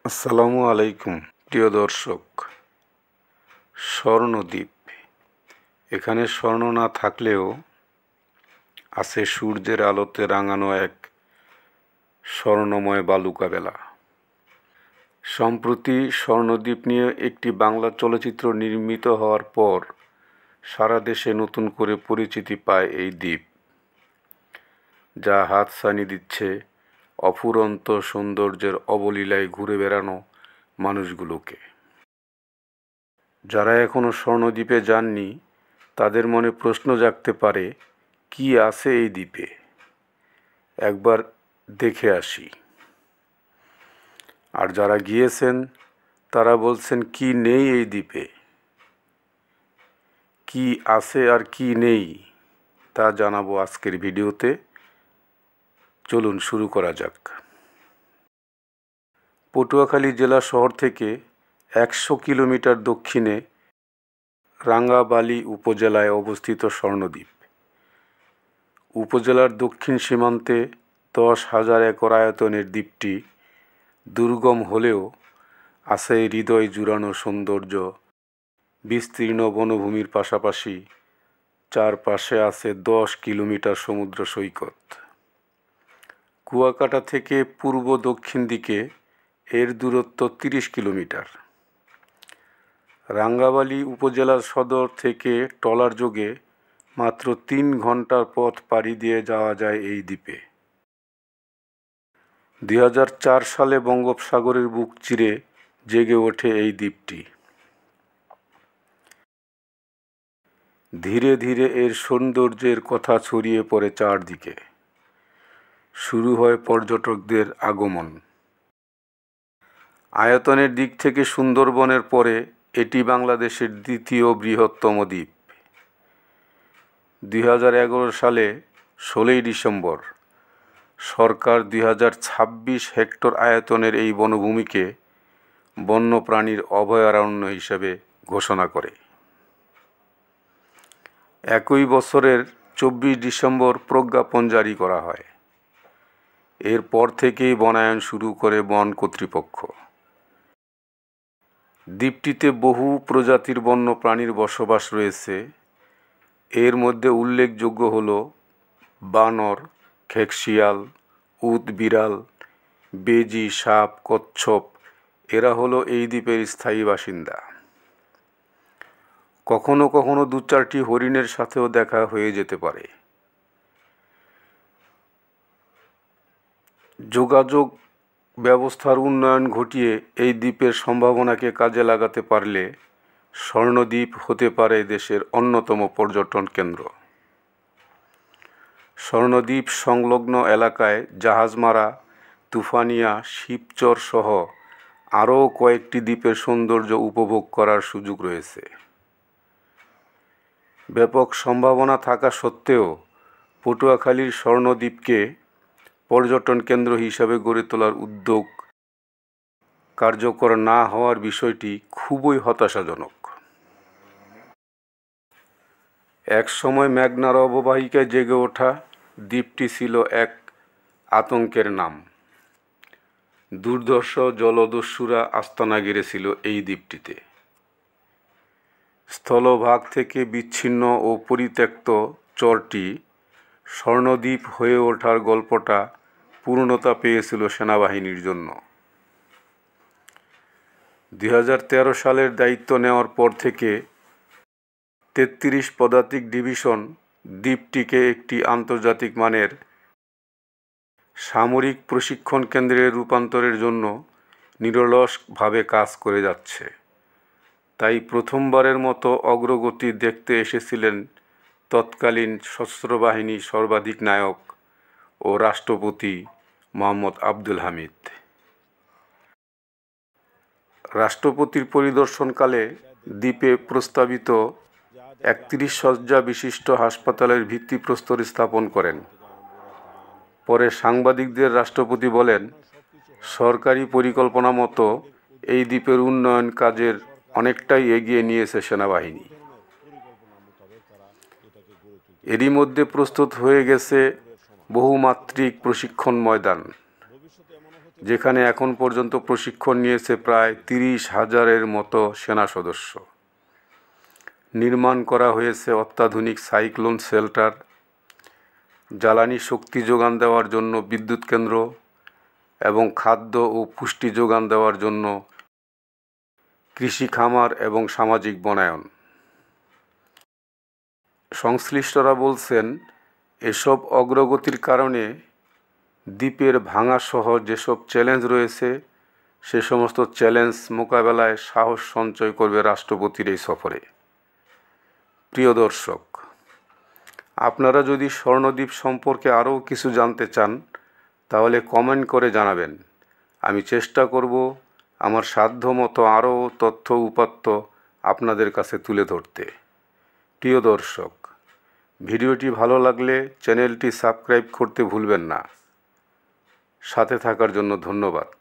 আসসালামু আলাইকুম প্রিয় দর্শক। স্বর্ণদ্বীপ, এখানে স্বর্ণ না থাকলেও আছে সূর্যের আলোতে রাঙানো এক স্বর্ণময় বালুকা বেলা। সম্প্রতি স্বর্ণদ্বীপ নিয়ে একটি বাংলা চলচ্চিত্র নির্মিত হওয়ার পর সারা দেশে নতুন করে পরিচিতি পায় এই দ্বীপ, যা হাতছানি দিচ্ছে অফুরন্ত সৌন্দর্যের অবলীলায় ঘুরে বেড়ানো মানুষগুলোকে। যারা এখনও স্বর্ণদ্বীপে যাননি তাদের মনে প্রশ্ন জাগতে পারে, কি আছে এই দ্বীপে, একবার দেখে আসি। আর যারা গিয়েছেন তারা বলছেন কি নেই এই দ্বীপে, কি আছে আর কি নেই তা জানাবো আজকের ভিডিওতে। চলুন শুরু করা যাক। পটুয়াখালী জেলা শহর থেকে 100 কিলোমিটার দক্ষিণে রাঙ্গাবালী উপজেলায় অবস্থিত স্বর্ণদ্বীপ। উপজেলার দক্ষিণ সীমান্তে 10,000 একর আয়তনের দ্বীপটি দুর্গম হলেও আছে হৃদয় জুড়ানো সৌন্দর্য। বিস্তীর্ণ বনভূমির পাশাপাশি চারপাশে আছে 10 কিলোমিটার সমুদ্র সৈকত। কুয়াকাটা থেকে পূর্ব দক্ষিণ দিকে এর দূরত্ব 30 কিলোমিটার। রাঙ্গাবালী উপজেলার সদর থেকে ট্রলার যোগে মাত্র 3 ঘন্টার পথ পাড়ি দিয়ে যাওয়া যায় এই দ্বীপে। 2004 সালে বঙ্গোপসাগরের বুক চিরে জেগে ওঠে এই দ্বীপটি। ধীরে ধীরে এর সৌন্দর্যের কথা ছড়িয়ে পড়ে চারদিকে। শুরু হয় পর্যটকদের আগমন। আয়তনের দিক থেকে সুন্দরবনের পরে এটি বাংলাদেশের দ্বিতীয় বৃহত্তম দ্বীপ। 2011 সালে 16 ডিসেম্বর সরকার 2026 হেক্টর আয়তনের এই বনভূমিকে বন্যপ্রাণীর অভয়ারণ্য হিসেবে ঘোষণা করে। একই বছরের 24 ডিসেম্বর প্রজ্ঞাপন জারি করা হয়। এরপর থেকেই বনায়ন শুরু করে বন কর্তৃপক্ষ। দ্বীপটিতে বহু প্রজাতির বন্যপ্রাণীর বসবাস রয়েছে। এর মধ্যে উল্লেখযোগ্য হল বানর, খেকশিয়াল, উট বিড়াল, বেজি, সাপ, কচ্ছপ। এরা হলো এই দ্বীপের স্থায়ী বাসিন্দা। কখনো কখনো 2-4টি হরিণের সাথেও দেখা হয়ে যেতে পারে। যোগাযোগ ব্যবস্থার উন্নয়ন ঘটিয়ে এই দ্বীপের সম্ভাবনাকে কাজে লাগাতে পারলে স্বর্ণদ্বীপ হতে পারে দেশের অন্যতম পর্যটন কেন্দ্র। স্বর্ণদ্বীপ সংলগ্ন এলাকায় জাহাজমারা, তুফানিয়া, শিবচর সহ আরও কয়েকটি দ্বীপের সৌন্দর্য উপভোগ করার সুযোগ রয়েছে। ব্যাপক সম্ভাবনা থাকা সত্ত্বেও পটুয়াখালীর স্বর্ণদ্বীপকে পর্যটন কেন্দ্র হিসাবে গড়ে তোলার উদ্যোগ কার্যকর না হওয়ার বিষয়টি খুবই হতাশাজনক। এক সময় মেঘনার অববাহিকায় জেগে ওঠা দ্বীপটি ছিল এক আতঙ্কের নাম। দুর্ধর্ষ জলদস্যুরা আস্তানা গেড়েছিল এই দ্বীপটিতে। স্থলভাগ থেকে বিচ্ছিন্ন ও পরিত্যক্ত চরটি স্বর্ণদ্বীপ হয়ে ওঠার গল্পটা পূর্ণতা পেয়েছিল সেনাবাহিনীর জন্য। 2013 সালের দায়িত্ব নেওয়ার পর থেকে 33 পদাতিক ডিভিশন দ্বীপটিকে একটি আন্তর্জাতিক মানের সামরিক প্রশিক্ষণ কেন্দ্রে রূপান্তরের জন্য নিরলসভাবে কাজ করে যাচ্ছে। তাই প্রথমবারের মতো অগ্রগতি দেখতে এসেছিলেন তৎকালীন সশস্ত্র বাহিনী সর্বাধিক নায়ক ও রাষ্ট্রপতি মোহাম্মদ আব্দুল হামিদ। রাষ্ট্রপতির পরিদর্শনকালে দ্বীপে প্রস্তাবিত 31 শয্যা বিশিষ্ট হাসপাতালের ভিত্তিপ্রস্তর স্থাপন করেন। পরে সাংবাদিকদের রাষ্ট্রপতি বলেন, সরকারি পরিকল্পনা মতো এই দ্বীপের উন্নয়ন কাজের অনেকটাই এগিয়ে নিয়েছে সেনাবাহিনী। এরই মধ্যে প্রস্তুত হয়ে গেছে বহুমাত্রিক প্রশিক্ষণ ময়দান। যেখানে এখন পর্যন্ত প্রশিক্ষণ নিয়েছে প্রায় 30,000-এর মতো সেনা সদস্য। নির্মাণ করা হয়েছে অত্যাধুনিক সাইক্লোন শেল্টার, জ্বালানি শক্তি যোগান দেওয়ার জন্য বিদ্যুৎ কেন্দ্র এবং খাদ্য ও পুষ্টি যোগান দেওয়ার জন্য কৃষি খামার এবং সামাজিক বনায়ন। সংশ্লিষ্টরা বলছেন, এসব অগ্রগতির কারণে দ্বীপের ভাঙাসহ যেসব চ্যালেঞ্জ রয়েছে সে সমস্ত চ্যালেঞ্জ মোকাবেলায় সাহস সঞ্চয় করবে রাষ্ট্রপতির এই সফরে। প্রিয় দর্শক, আপনারা যদি স্বর্ণদ্বীপ সম্পর্কে আরও কিছু জানতে চান তাহলে কমেন্ট করে জানাবেন। আমি চেষ্টা করব আমার সাধ্যমতো আরও তথ্য উপাত্ত আপনাদের কাছে তুলে ধরতে। প্রিয় দর্শক, ভিডিওটি ভালো লাগলে চ্যানেলটি সাবস্ক্রাইব করতে ভুলবেন না। সাথে থাকার জন্য ধন্যবাদ।